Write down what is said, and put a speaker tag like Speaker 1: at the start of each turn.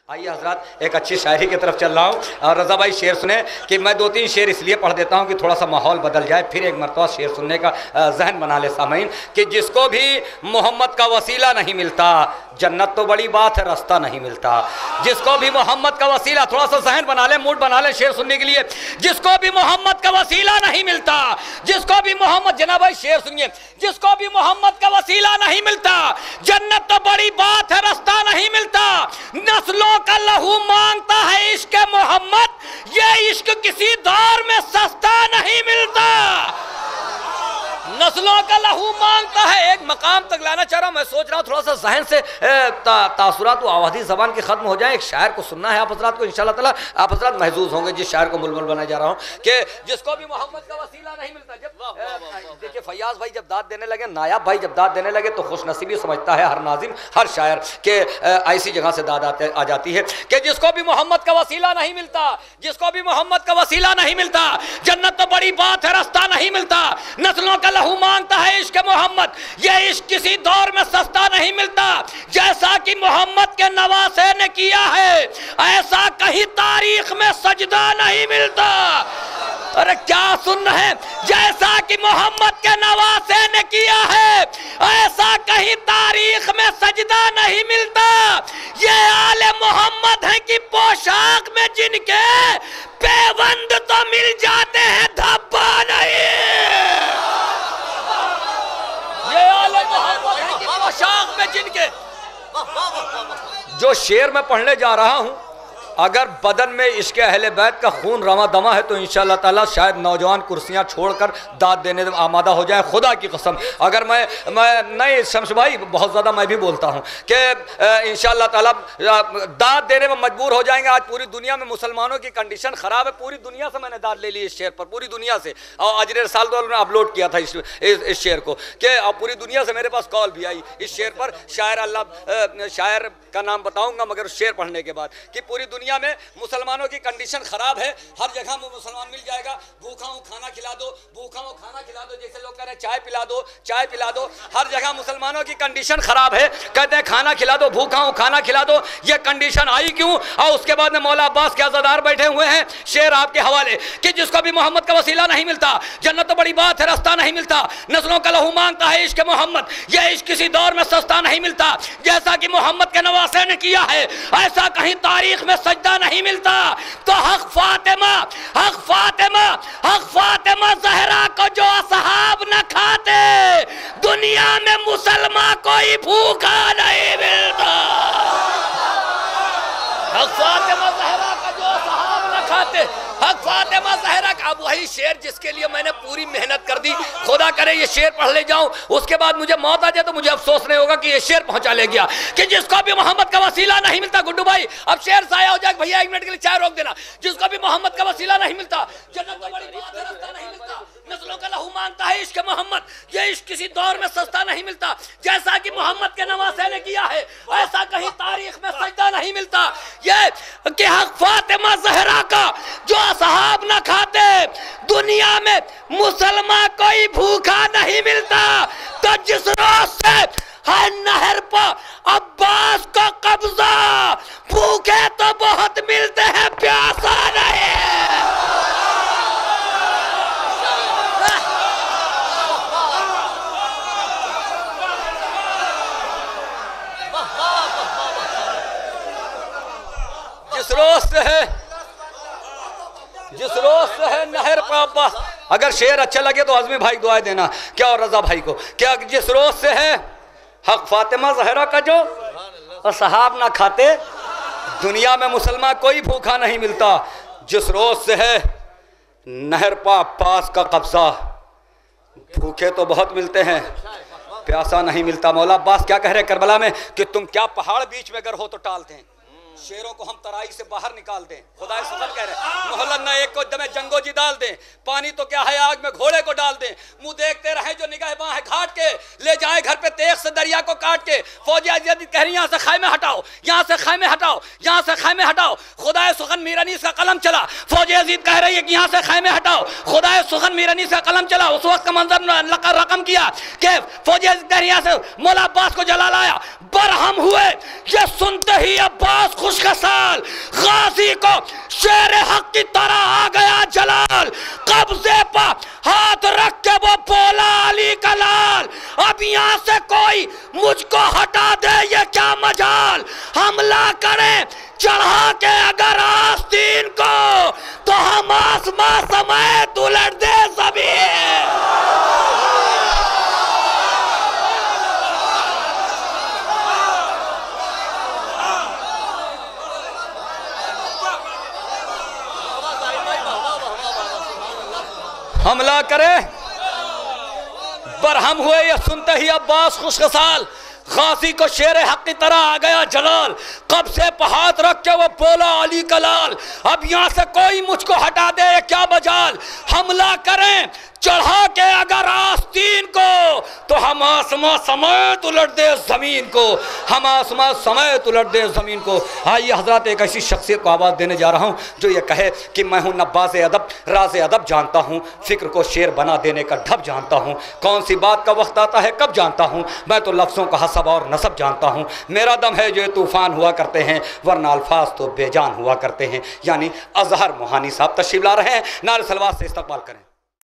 Speaker 1: आइए हजरात, एक अच्छी शायरी की तरफ चल रहा हूँ और रज़ा भाई शेर सुने कि मैं 2-3 शेर इसलिए पढ़ देता हूँ कि थोड़ा सा माहौल बदल जाए, फिर एक मरतबा शेर सुनने का जहन बना ले सामीन। कि जिसको भी मोहम्मद का वसीला नहीं मिलता, जन्नत तो बड़ी बात है, रास्ता नहीं मिलता। जिसको भी मोहम्मद का वसीला, थोड़ा सा जहन बना ले, मूड बना ले शेर सुनने के लिए। जिसको भी मोहम्मद का वसीला नहीं मिलता, जिसको भी मोहम्मद, जनाब भाई शेर सुनिए, जिसको भी मोहम्मद का वसीला नहीं मिलता, जन्नत तो बड़ी बात है, रास्ता नहीं मिलता। नस्लों का लहू मांगता है इश्क मोहम्मद, ये इश्क किसी दौर में सस्ता नहीं मिलता। नस्लों का लहू मांगता है। एक मकाम तक लाना चाह रहा हूं, मैं सोच रहा हूं थोड़ा सा जहन से तासुरात व आवाज़ी ज़बान की ख़त्म हो जाए। एक शायर को सुनना है आप हज़रात को, इंशाअल्लाह ताला आप हज़रात महजूज होंगे जिस शायर को मुलमुल बनाने जा रहा हूं कि जिसको भी मोहम्मद का वसीला नहीं मिलता। जब देखिए फैयाज भाई जब दाद देने लगे, नायाब भाई जब दाद देने लगे, तो खुशनसीबी समझता है हर नाजिम हर शायर के ऐसी जगह से दाद आ जाती है कि जिसको भी मोहम्मद का वसीला नहीं मिलता, जिसको भी मोहम्मद का वसीला नहीं मिलता, जन्नत तो बड़ी बात है, रास्ता नहीं मिलता। नस्लों का लहू मांगता है इश्क मोहम्मद, ये इश्क किसी दौर में सस्ता नहीं मिलता। जैसा कि मोहम्मद के नवासे ने किया है, ऐसा कहीं तारीख में सजदा नहीं मिलता। अरे क्या सुन रहे हैं? जैसा कि मोहम्मद के नवासे ने किया है, ऐसा कहीं तारीख में सजदा नहीं मिलता। ये आले मोहम्मद हैं कि पोशाक में जिनके पेवंद तो मिल जाते हैं, धब्बा नहीं। ये आले मोहम्मद हैं कि पोशाक में जिनके, जो शेर में पढ़ने जा रहा हूं, अगर बदन में इश्क़ अहले बैत का खून रवा दमा है तो इंशाअल्लाह ताला शायद नौजवान कुर्सियां छोड़कर दाद देने में आमादा हो जाए। खुदा की कसम, अगर मैं नहीं शम्स भाई, बहुत ज़्यादा मैं भी बोलता हूं कि इंशाअल्लाह ताला दाद देने में मजबूर हो जाएंगे। आज पूरी दुनिया में मुसलमानों की कंडीशन ख़राब है, पूरी दुनिया से मैंने दाद ले ली इस शेर पर, पूरी दुनिया से। और अजरे साल दौर ने अपलोड किया था इस शेर को कि पूरी दुनिया से मेरे पास कॉल भी आई इस शेर पर। शायर का नाम बताऊँगा मगर शेर पढ़ने के बाद कि पूरी दुनिया में मुसलमानों की कंडीशन खराब है, हर जगह में मुसलमान मिल जाएगा। भूखा हूँ खाना खिला दो, भूखा हूँ खाना खिला दो, जैसे लोग कह रहे हैं चाय पिला दो, चाय पिला दो। हर जगह मुसलमानों की कंडीशन खराब है, कहते हैं खाना खिला दो, भूखा हूँ खाना खिला दो। ये कंडीशन आई क्यों? और उसके बाद में मौला अब्बास के अज़ादार बैठे हुए हैं, शेर आपके हवाले कि जिसको भी मोहम्मद का वसीला नहीं मिलता, जन्नत तो बड़ी बात है, रास्ता नहीं मिलता। नस्लों का लहू मांगता है इश्क मोहम्मद, यह इश्क किसी दौर में सस्ता नहीं मिलता। जैसा कि मोहम्मद के नवासे ने किया है, ऐसा कहीं तारीख में सजदा नहीं मिलता। तो हक फातिमा, हक फातिमा, हक फातिमा ज़हरा को जो असहाब न खाते, दुनिया में मुसलमान कोई भूखा नहीं मिलता। हक फातिमा ज़हरा का जो असहाब न खाते, हक फातिमा ज़हरा का। अब वही शेर जिसके लिए मैंने पूरी मेहनत कर दी, खुदा करे ये शेर पढ़ ले जाऊं, उसके बाद मुझे मौत आ जाए तो मुझे अफसोस नहीं होगा कि ये शेर पहुंचा ले गया कि जिसको भी मोहम्मद का वसीला नहीं मिलता। गुड्डू भाई अब शेर साया हो जाए, भैया 1 मिनट के लिए चाय रोक देना। जिसको भी मोहम्मद का वसीला नहीं मिलता, जन्नत तो बड़ी बात है, रास्ता नहीं मिलता। नस्लों का लहू मांगता है इश्क मोहम्मद, ये इश्क किसी दौर में सस्ता नहीं मिलता। जैसा कि मोहम्मद के नवासे ने किया है, ऐसा कहीं तारीख में सजदा नहीं मिलता। ये कि हक फातिमा ज़हरा का जो असहाब न खाते, दुनिया में मुसलमान कोई भूखा नहीं मिलता। तो जिस रोज से है नहर पर अब्बास का कब्जा, भूखे तो बहुत मिलते हैं, प्यासा नहीं। जिस रोज से है नहर पर अब्बास। अगर शेर अच्छा लगे तो आज़मी भाई दुआएं देना क्या, और रज़ा भाई को क्या। जिस रोज से है हक फातिमा ज़हरा का जो असहाब ना खाते, दुनिया में मुसलमान कोई भूखा नहीं मिलता। जिस रोज से है नहर पर अब्बास का कब्जा, भूखे तो बहुत मिलते हैं, प्यासा नहीं मिलता। मौला अब्बास क्या कह रहे करबला में कि तुम क्या पहाड़ बीच में अगर हो तो टाल दें, शेरों को हम तराई से बाहर निकाल दें। खुदा सुखल कह रहे हैं मोहल्ला एक को दमे जंगो जी डाल दें, पानी तो क्या है आग में घोड़े को डाल दें। मुंह देखते रहे जो निगाह बाहें घाट के, ले जाए घर पे तेग से दरिया को काट के। फौजी अजीज कह रही यहाँ से खैमे हटाओ, यहाँ से खैमे हटाओ, यहाँ से खैमे हटाओ। खुदा सुखन मीरानी का कलम चला, फौजी अजीज कह रही है कि यहाँ से खैमे हटाओ। खुदा सुखन मीरानी का कलम चला, उस वक्त का मंजर रकम किया कि फौजी अजीज कह रही यहाँ से मौला अब्बास को जला लाया। बरहम हुए ये सुनते ही अब्बास खुशखसाल, गाजी को शेर हक की तरह आ गया जलाल, कब्जे पर हाथ रख के वो बोला अली का लाल, अब यहाँ से कोई मुझको हटा दे ये क्या मजाल, हमला करें चढ़ा के अगर आस्तीन को तो हम आसमां समेत उलट दे ज़मीन। हमला करे बरहम हुए ये सुनते ही अब्बास खुशखसाल, गाजी को शेर हक की तरह आ गया जलाल, कब से हाथ रख के वो बोला अली का लाल, अब यहाँ से कोई मुझको हटा दे क्या बजाल, हमला करें चढ़ा के अगर आस्तीन को तो हम आसमां समेत उलट दे ज़मीन को, हम आसमां समेत उलट दे ज़मीन को। आइए हज़रात, एक ऐसी शख्सियत को आवाज़ देने जा रहा हूँ जो ये कहे कि मैं हूँ नब्बाज़ अदब, राज़ अदब जानता हूँ, फ़िक्र को शेर बना देने का ढब जानता हूँ, कौन सी बात का वक्त आता है कब जानता हूँ, मैं तो लफ्ज़ों का हसब और नसब जानता हूँ, मेरा दम है जो तूफ़ान हुआ करते हैं वरना अल्फाज तो बेजान हुआ करते हैं। यानी अज़हर मोहानी साहब तशरीफ़ ला रहे हैं, नारे सलवात से इस्तकबाल करें।